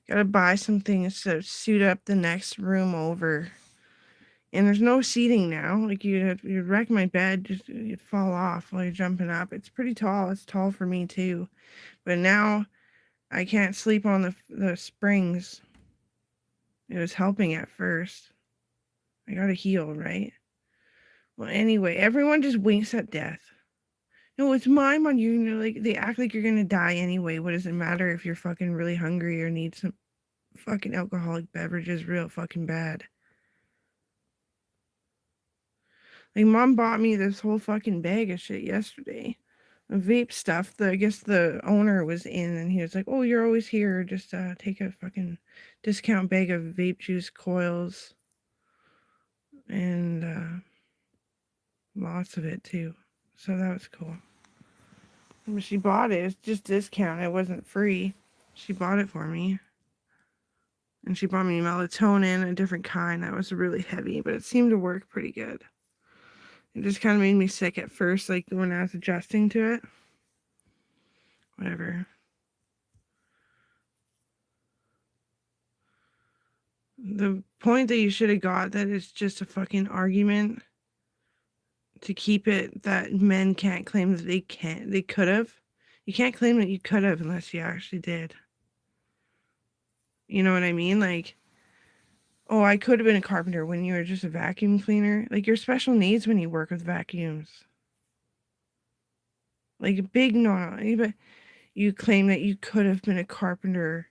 Gotta buy some things to suit up the next room over. And there's no seating now. Like you'd wreck my bed, you'd fall off while you're jumping up. It's pretty tall. It's tall for me too. But now I can't sleep on the springs. It was helping at first. I gotta heal, right? Well, anyway, everyone just winks at death. No, it's my money. You know, like they act like you're gonna die anyway. What does it matter if you're fucking really hungry or need some fucking alcoholic beverages real fucking bad? Like mom bought me this whole fucking bag of shit yesterday. Vape stuff. I guess the owner was in and he was like, "Oh, you're always here. Just take a fucking discount bag of vape juice coils and lots of it too." So that was cool. When she bought it, it's just discount. It wasn't free. She bought it for me. And she bought me melatonin, a different kind that was really heavy, but it seemed to work pretty good. It just kind of made me sick at first, like when I was adjusting to it. Whatever. The point that you should have got that it's just a fucking argument to keep it that men can't claim that they could have. You can't claim that you could have unless you actually did. You know what I mean? Like, oh, I could have been a carpenter when you were just a vacuum cleaner. Like, you're special needs when you work with vacuums. Like, a big no. But you claim that you could have been a carpenter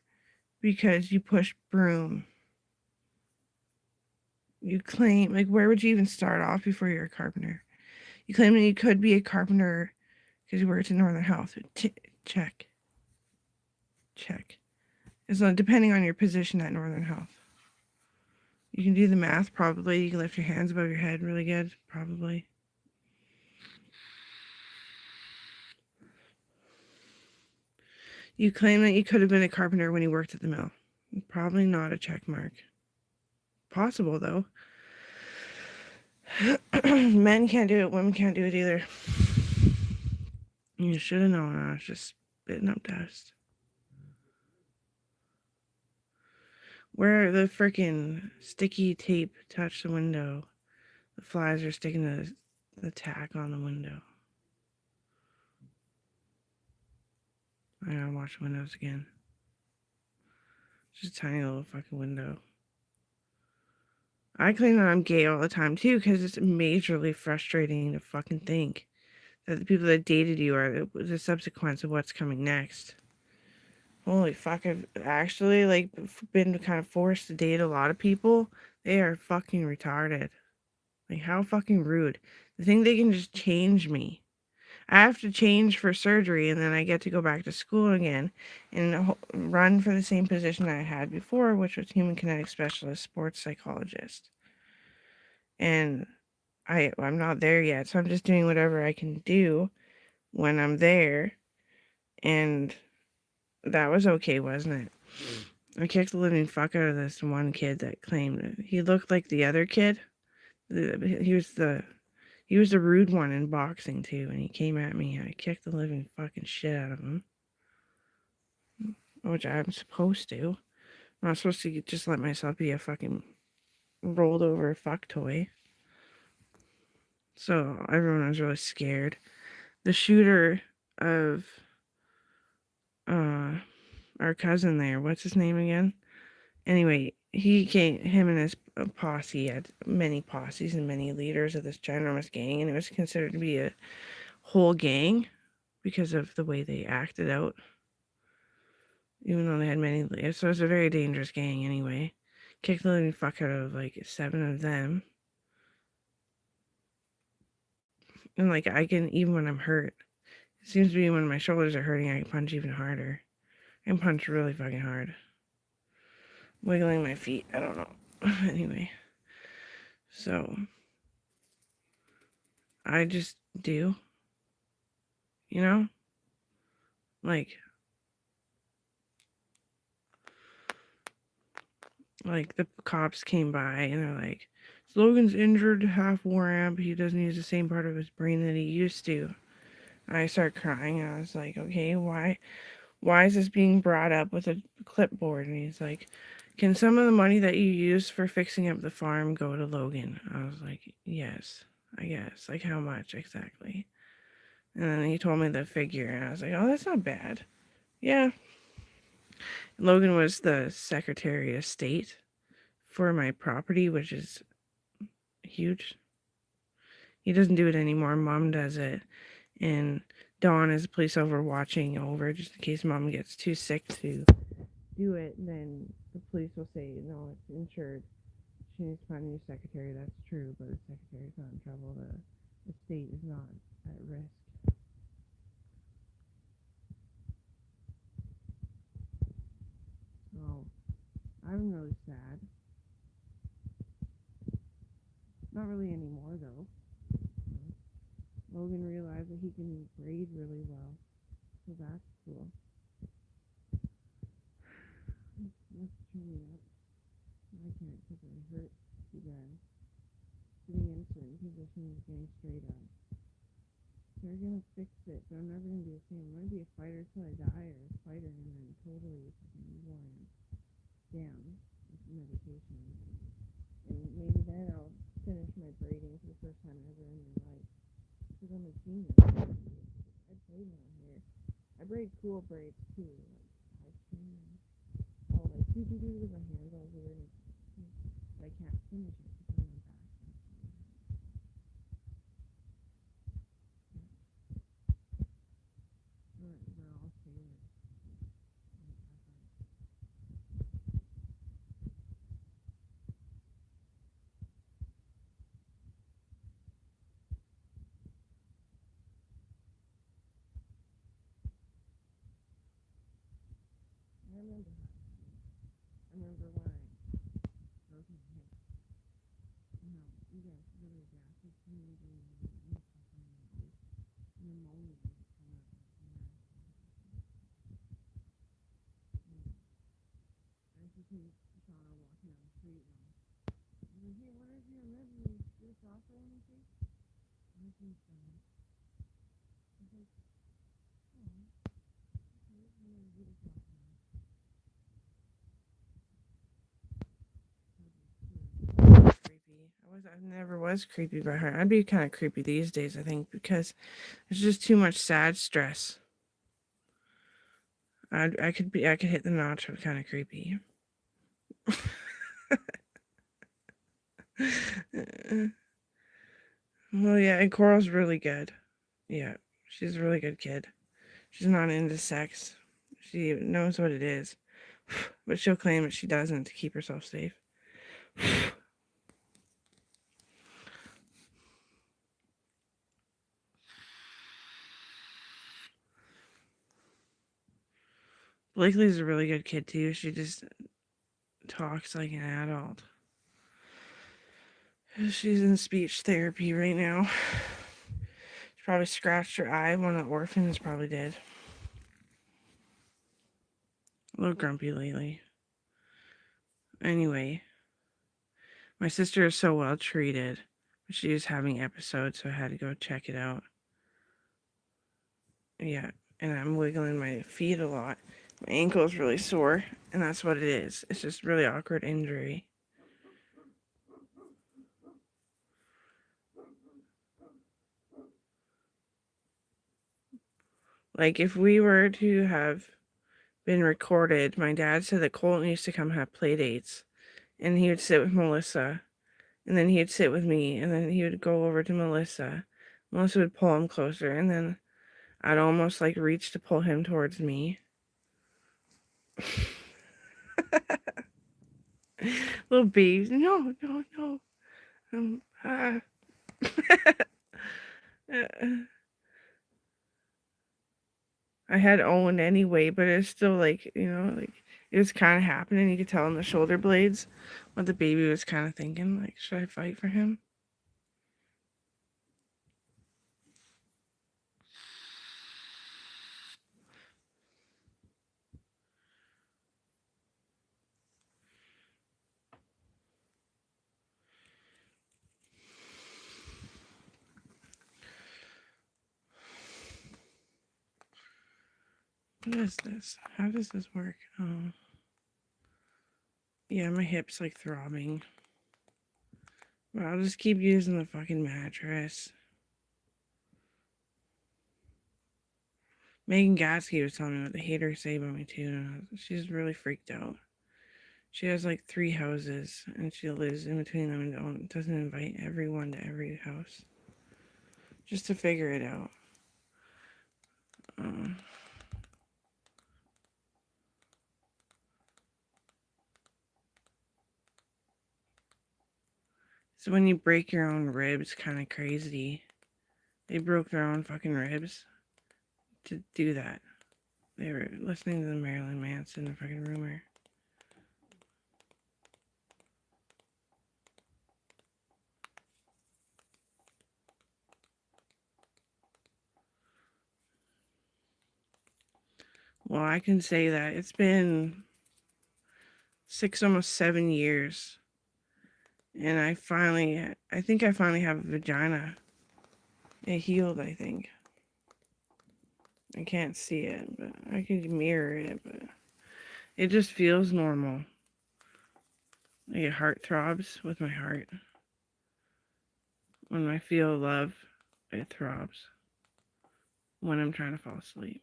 because you pushed broom. You claim, like, where would you even start off before you're a carpenter? You claim that you could be a carpenter because you worked in Northern Health. Check. Check. It's not depending on your position at Northern Health. You can do the math, probably. You can lift your hands above your head really good, probably. You claim that you could have been a carpenter when you worked at the mill. Probably not a check mark. Possible, though. Men can't do it, women can't do it either. You should have known. I was just spitting up dust. Where the freaking sticky tape touched the window, the flies are sticking the tack on the window. I gotta wash the windows again. Just a tiny little fucking window. I claim that I'm gay all the time too, because it's majorly frustrating to fucking think that the people that dated you are the subsequence of what's coming next. Holy fuck, I've actually like been kind of forced to date a lot of people. They are fucking retarded. Like, how fucking rude. They think they can just change me. I have to change for surgery and then I get to go back to school again and run for the same position I had before, which was human kinetic specialist, sports psychologist. And I'm not there yet, so I'm just doing whatever I can do when I'm there. And that was okay, wasn't it? I kicked the living fuck out of this one kid that claimed it. He looked like the other kid. He was the rude one in boxing too, and he came at me. I kicked the living fucking shit out of him, which I'm supposed to. I'm not supposed to just let myself be a fucking rolled over fuck toy. So everyone was really scared. The shooter of our cousin there, what's his name again? Anyway, him and his posse had many posses and many leaders of this ginormous gang, and it was considered to be a whole gang because of the way they acted out, even though they had many leaders. So it was a very dangerous gang anyway. Kicked the living fuck out of like 7 of them. And like I can, even when I'm hurt, it seems to be when my shoulders are hurting, I can punch even harder. I can punch really fucking hard. Wiggling my feet, I don't know. Anyway. So I just do. You know? Like the cops came by and they're like, Logan's injured, half wore amp, he doesn't use the same part of his brain that he used to. And I started crying and I was like, okay, why why is this being brought up with a clipboard? And he's like, can some of the money that you used for fixing up the farm go to Logan? I was like, yes, I guess. Like, how much exactly? And then he told me the figure, and I was like, oh, that's not bad. Yeah. Logan was the Secretary of State for my property, which is huge. He doesn't do it anymore. Mom does it. And Dawn is a police watching over just in case Mom gets too sick to do it. Then the police will say, no, it's insured. She needs to find a new secretary. That's true, but the secretary's not in trouble. The state is not at risk. So I'm really sad. Not really anymore, though. Logan realized that he can braid really well, so that's cool. Let's turn me up. I can't because I hurt too bad. Sitting in certain positions, getting straight up. They're gonna fix it, but I'm never gonna be the same. I'm gonna be a fighter till I die, or a fighter and then totally worn down with medication. And maybe then I'll finish my braiding for the first time ever in my life. Because I'm a genius. I braid my hair. I braid cool braids too. Like I'll like do with my hands all weird. But I can't finish it because I'm back. They're all tailored. I remember how. I remember when I broke my hip. You know, you guys really adapted to me doing the pneumonia was coming up like mad. I just see Shauna walking down the street and I'm like, hey, where's your rib? You this off or anything? I think so. I was like, oh, okay, I'm gonna do this off now. Creepy. I never was creepy by her. I'd be kind of creepy these days, I think, because there's just too much sad stress. I could hit the notch of kind of creepy. Well, yeah, and Coral's really good. Yeah, she's a really good kid. She's not into sex. She knows what it is, but she'll claim that she doesn't to keep herself safe. Blakely's a really good kid too. She just talks like an adult. She's in speech therapy right now. She probably scratched her eye. One of the orphans probably did. A little grumpy lately. Anyway, my sister is so well treated. She is having episodes, so I had to go check it out. Yeah, and I'm wiggling my feet a lot. My ankle is really sore, and that's what it is. It's just really awkward injury. Like, if we were to have been recorded, my dad said that Colton used to come have play dates, and he would sit with Melissa, and then he'd sit with me, and then he would go over to Melissa. Melissa would pull him closer, and then I'd almost like reach to pull him towards me. Little babes, no, no, no. Um, uh, I had Owen anyway, but it's still like, like it was kind of happening. You could tell in the shoulder blades what the baby was kind of thinking. Like, should I fight for him? What is this? How does this work? Oh, yeah, my hip's like throbbing. But I'll just keep using the fucking mattress. Megan Gatsky was telling me what the haters say about me too. And she's really freaked out. She has like 3 houses and she lives in between them and doesn't invite everyone to every house just to figure it out. Um, so when you break your own ribs, kind of crazy. They broke their own fucking ribs to do that. They were listening to the Marilyn Manson fucking rumor. Well, I can say that it's been 6, almost 7 years, and I think I finally have a vagina. It healed, I think. I can't see it, but I can mirror it, but it just feels normal. Like it heart throbs with my heart. When I feel love, it throbs. When I'm trying to fall asleep.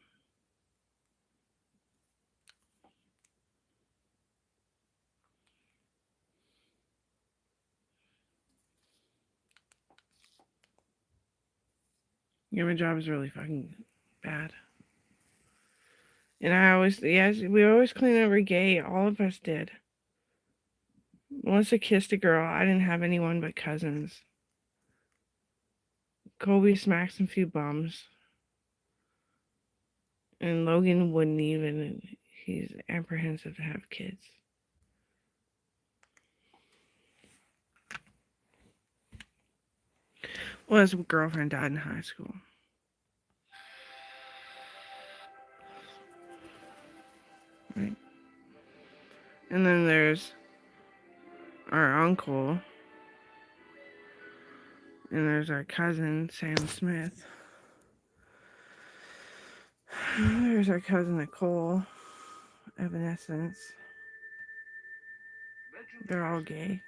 Yeah, my job is really fucking bad. And I always, yes, we always clean every gate. All of us did. Once I kissed a girl, I didn't have anyone but cousins. Kobe smacked some few bums. And Logan wouldn't even, he's apprehensive to have kids. Well, his girlfriend died in high school. Right. And then there's our uncle. And there's our cousin, Sam Smith. There's our cousin, Nicole, Evanescence. They're all gay.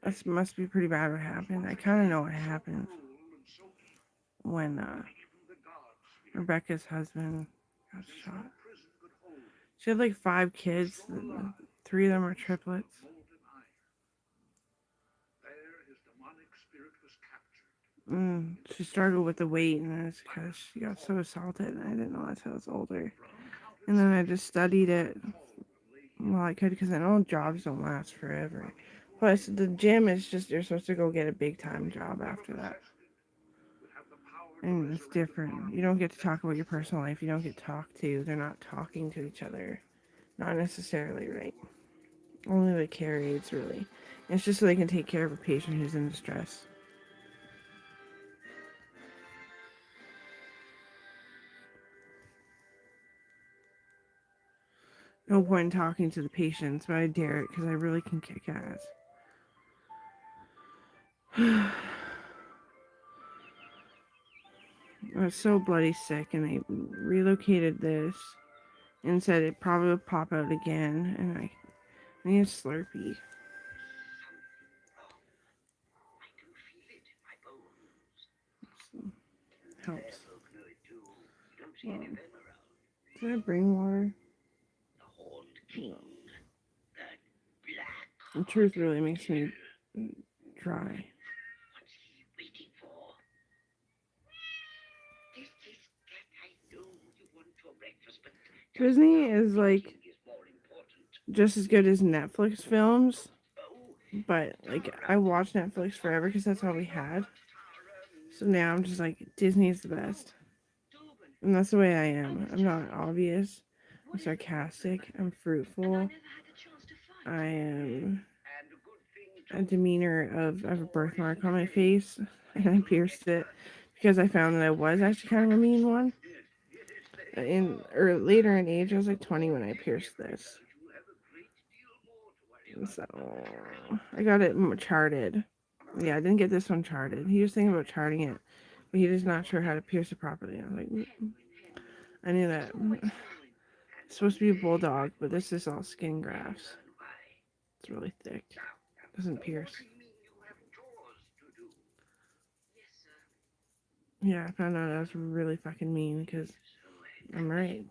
This must be pretty bad what happened. I kind of know what happened when Rebecca's husband got shot. She had like 5 kids. 3 of them are triplets. She struggled with the weight, and it's because she got so assaulted, and I didn't know that until I was older. And then I just studied it while I could, because I know jobs don't last forever. Plus, the gym is just, you're supposed to go get a big time job after that. And it's different. You don't get to talk about your personal life. You don't get talked to. They're not talking to each other. Not necessarily, right? Only the care aides, really. And it's just so they can take care of a patient who's in distress. No point in talking to the patients, but I dare it because I really can kick ass. I was so bloody sick, and they relocated this and said it probably would pop out again, and I need a Slurpee. Helps. Well, did I bring water? No. The truth really makes me dry. Disney is like just as good as Netflix films, but like I watched Netflix forever because that's all we had. So now I'm just like, Disney is the best. And that's the way I am. I'm not obvious. I'm sarcastic. I'm fruitful. I am a demeanor of I have a birthmark on my face, and I pierced it because I found that I was actually kind of a mean one. Or later in age, I was like 20 when I pierced this. So I got it charted. Yeah, I didn't get this one charted. He was thinking about charting it, but he was not sure how to pierce it properly. I was like, I knew that. It's supposed to be a bulldog, but this is all skin grafts. It's really thick. Doesn't pierce. Yeah, I found out I was really fucking mean because I'm right.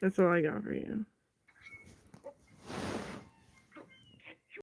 That's all I got for you.